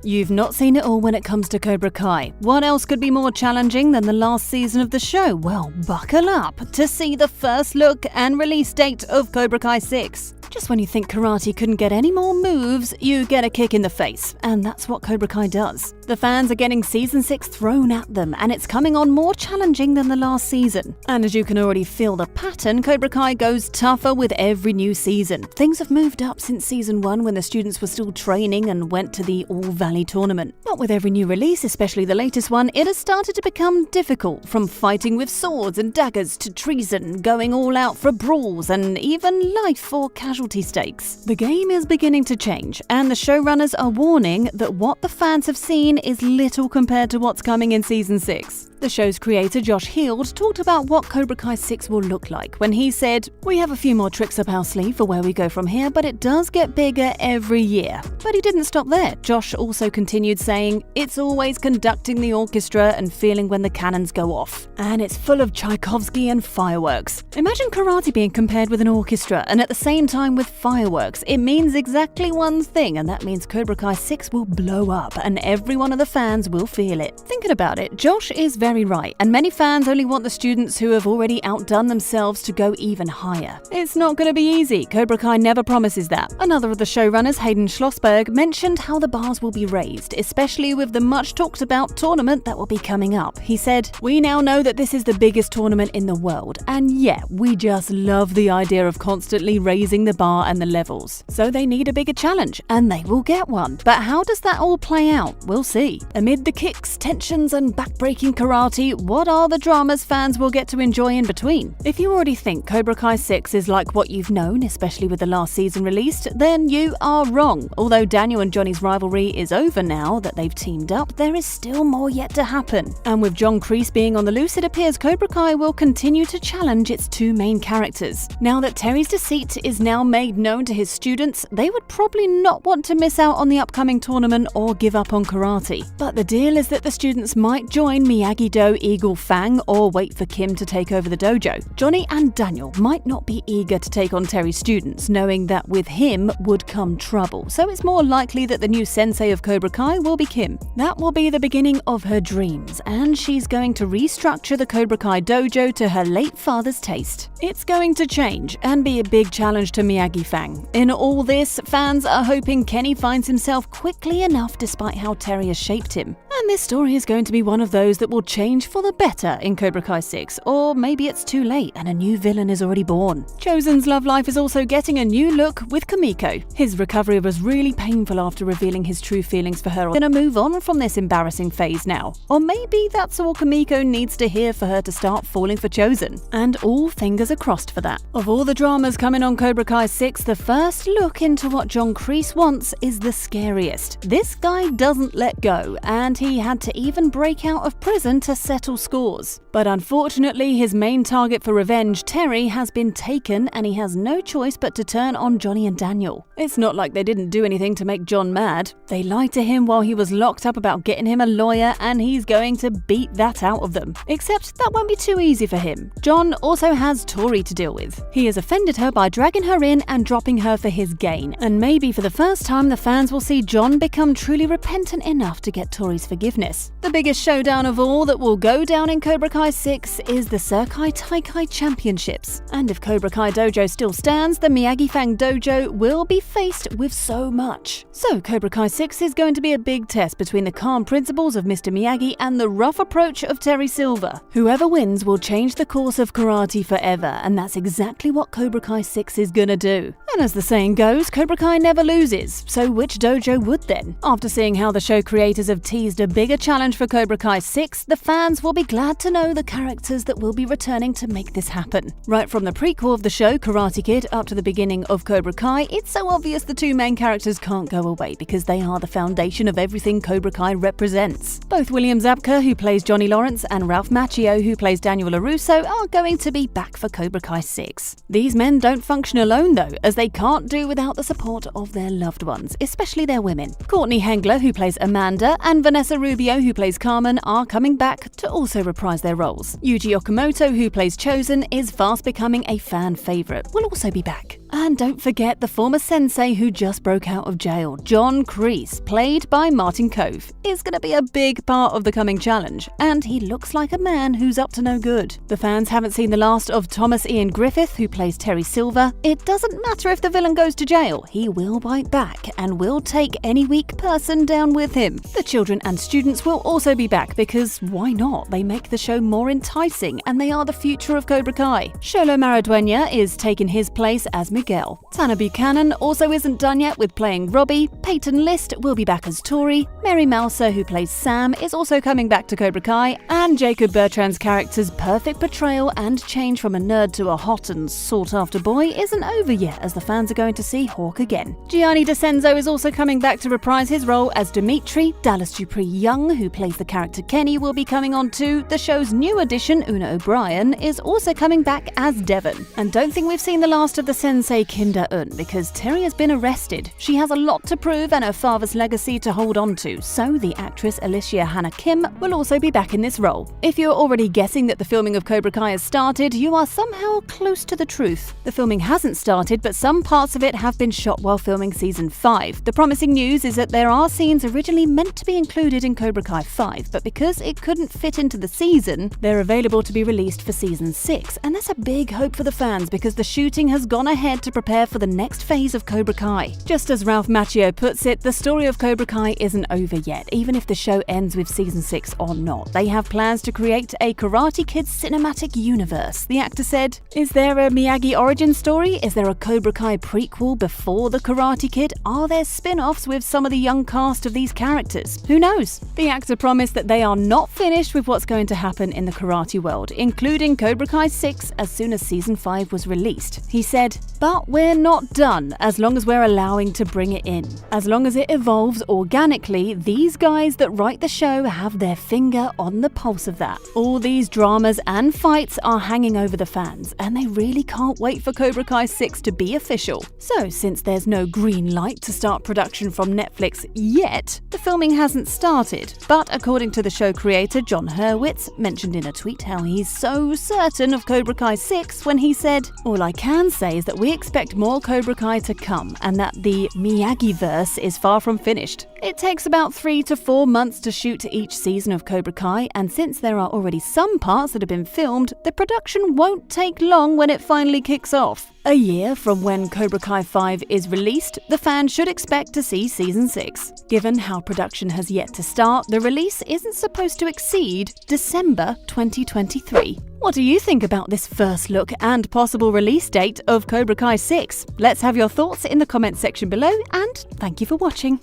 You've not seen it all when it comes to Cobra Kai. What else could be more challenging than the last season of the show? Well, buckle up to see the first look and release date of Cobra Kai 6. Just when you think karate couldn't get any more moves, you get a kick in the face, and that's what Cobra Kai does. The fans are getting Season 6 thrown at them, and it's coming on more challenging than the last season. And as you can already feel the pattern, Cobra Kai goes tougher with every new season. Things have moved up since Season 1 when the students were still training and went to the All Valley tournament. But with every new release, especially the latest one, it has started to become difficult, from fighting with swords and daggers to treason, going all out for brawls, and even life or casualty stakes. The game is beginning to change, and the showrunners are warning that what the fans have seen is little compared to what's coming in Season 6. The show's creator, Josh Heald, talked about what Cobra Kai 6 will look like when he said, "We have a few more tricks up our sleeve for where we go from here, but it does get bigger every year." But he didn't stop there. Josh also continued saying, "It's always conducting the orchestra and feeling when the cannons go off. And it's full of Tchaikovsky and fireworks." Imagine karate being compared with an orchestra and at the same time with fireworks. It means exactly one thing, and that means Cobra Kai 6 will blow up and every one of the fans will feel it. Thinking about it, Josh is very right, and many fans only want the students who have already outdone themselves to go even higher. It's not going to be easy. Cobra Kai never promises that. Another of the showrunners, Hayden Schlossberg, mentioned how the bars will be raised, especially with the much talked about tournament that will be coming up. He said, "We now know that this is the biggest tournament in the world, and yeah, we just love the idea of constantly raising the bar and the levels. So they need a bigger challenge, and they will get one. But how does that all play out? We'll see." Amid the kicks, tensions, and backbreaking karate, what are the dramas fans will get to enjoy in between? If you already think Cobra Kai 6 is like what you've known, especially with the last season released, then you are wrong. Although Daniel and Johnny's rivalry is over now that they've teamed up, there is still more yet to happen. And with John Kreese being on the loose, it appears Cobra Kai will continue to challenge its two main characters. Now that Terry's deceit is now made known to his students, they would probably not want to miss out on the upcoming tournament or give up on karate. But the deal is that the students might join Miyagi-Do Eagle Fang or wait for Kim to take over the dojo. Johnny and Daniel might not be eager to take on Terry's students, knowing that with him would come trouble, so it's more likely that the new sensei of Cobra Kai will be Kim. That will be the beginning of her dreams, and she's going to restructure the Cobra Kai dojo to her late father's taste. It's going to change and be a big challenge to Miyagi Fang. In all this, fans are hoping Kenny finds himself quickly enough despite how Terry has shaped him. And this story is going to be one of those that will change for the better in Cobra Kai 6, or maybe it's too late and a new villain is already born. Chosen's love life is also getting a new look with Kamiko. His recovery was really painful after revealing his true feelings for her. Gonna move on from this embarrassing phase now. Or maybe that's all Kamiko needs to hear for her to start falling for Chosen. And all fingers are crossed for that. Of all the dramas coming on Cobra Kai 6, the first look into what John Kreese wants is the scariest. This guy doesn't let go, and he had to even break out of prison to settle scores. But unfortunately, his main target for revenge, Terry, has been taken, and he has no choice but to turn on Johnny and Daniel. It's not like they didn't do anything to make John mad. They lied to him while he was locked up about getting him a lawyer, and he's going to beat that out of them. Except that won't be too easy for him. John also has Tori to deal with. He has offended her by dragging her in and dropping her for his gain. And maybe for the first time, the fans will see John become truly repentant enough to get Tori's forgiveness. The biggest showdown of all that will go down in Cobra Kai 6 is the Sekai Taikai Championships. And if Cobra Kai Dojo still stands, the Miyagi Fang Dojo will be faced with so much. So Cobra Kai 6 is going to be a big test between the calm principles of Mr. Miyagi and the rough approach of Terry Silver. Whoever wins will change the course of karate forever, and that's exactly what Cobra Kai 6 is gonna do. And as the saying goes, Cobra Kai never loses, so which dojo would then? After seeing how the show creators have teased a bigger challenge for Cobra Kai 6, the fans will be glad to know the characters that will be returning to make this happen. Right from the prequel of the show, Karate Kid, up to the beginning of Cobra Kai, it's so obvious the two main characters can't go away because they are the foundation of everything Cobra Kai represents. Both William Zabka, who plays Johnny Lawrence, and Ralph Macchio, who plays Daniel LaRusso, are going to be back for Cobra Kai 6. These men don't function alone though, as they can't do without the support of their loved ones, especially their women. Courtney Hengler, who plays Amanda, and Vanessa Rubio, who plays Carmen, are coming back to also reprise their roles. Yuji Okamoto, who plays Chosen, is fast becoming a fan favorite, will also be back. And don't forget the former sensei who just broke out of jail, John Kreese, played by Martin Kove, is going to be a big part of the coming challenge, and he looks like a man who's up to no good. The fans haven't seen the last of Thomas Ian Griffith, who plays Terry Silver. It doesn't matter if the villain goes to jail, he will bite back and will take any weak person down with him. The children and students will also be back because why not? They make the show more enticing and they are the future of Cobra Kai. Xolo Maridueña is taking his place as Miguel. Tanner Buchanan also isn't done yet with playing Robbie. Peyton List will be back as Tori. Mary Mouser, who plays Sam, is also coming back to Cobra Kai. And Jacob Bertrand's character's perfect portrayal and change from a nerd to a hot and sought-after boy isn't over yet, as the fans are going to see Hawk again. Gianni DeCenzo is also coming back to reprise his role as Dimitri. Dallas Dupree Young, who plays the character Kenny, will be coming on too. The show's new addition, Una O'Brien, is also coming back as Devon. And don't think we've seen the last of the sensei Kim Da-eun, because Terry has been arrested. She has a lot to prove and her father's legacy to hold on to, so the actress Alicia Hannah Kim will also be back in this role. If you're already guessing that the filming of Cobra Kai has started, you are somehow close to the truth. The filming hasn't started, but some parts of it have been shot while filming Season 5. The promising news is that there are scenes originally meant to be included in Cobra Kai 5, but because it couldn't fit into the season, they're available to be released for Season 6, and that's a big hope for the fans because the shooting has gone ahead to prepare for the next phase of Cobra Kai. Just as Ralph Macchio puts it, the story of Cobra Kai isn't over yet, even if the show ends with Season 6 or not. They have plans to create a Karate Kid cinematic universe. The actor said, "Is there a Miyagi origin story? Is there a Cobra Kai prequel before the Karate Kid? Are there spin-offs with some of the young cast of these characters? Who knows?" The actor promised that they are not finished with what's going to happen in the karate world, including Cobra Kai 6 as soon as Season 5 was released. He said, "But we're not done as long as we're allowing to bring it in. As long as it evolves organically, these guys that write the show have their finger on the pulse of that. All these dramas and fights are hanging over the fans, and they really can't wait for Cobra Kai 6 to be official." So, since there's no green light to start production from Netflix yet, the filming hasn't started. But according to the show creator, John Hurwitz mentioned in a tweet how he's so certain of Cobra Kai 6 when he said, "All I can say is that we expect more Cobra Kai to come, and that the Miyagi-verse is far from finished. It takes about 3 to 4 months to shoot each season of Cobra Kai, and since there are already some parts that have been filmed, the production won't take long when it finally kicks off. A year from when Cobra Kai 5 is released, the fans should expect to see Season 6. Given how production has yet to start, the release isn't supposed to exceed December 2023. What do you think about this first look and possible release date of Cobra Kai 6? Let's have your thoughts in the comments section below, and thank you for watching.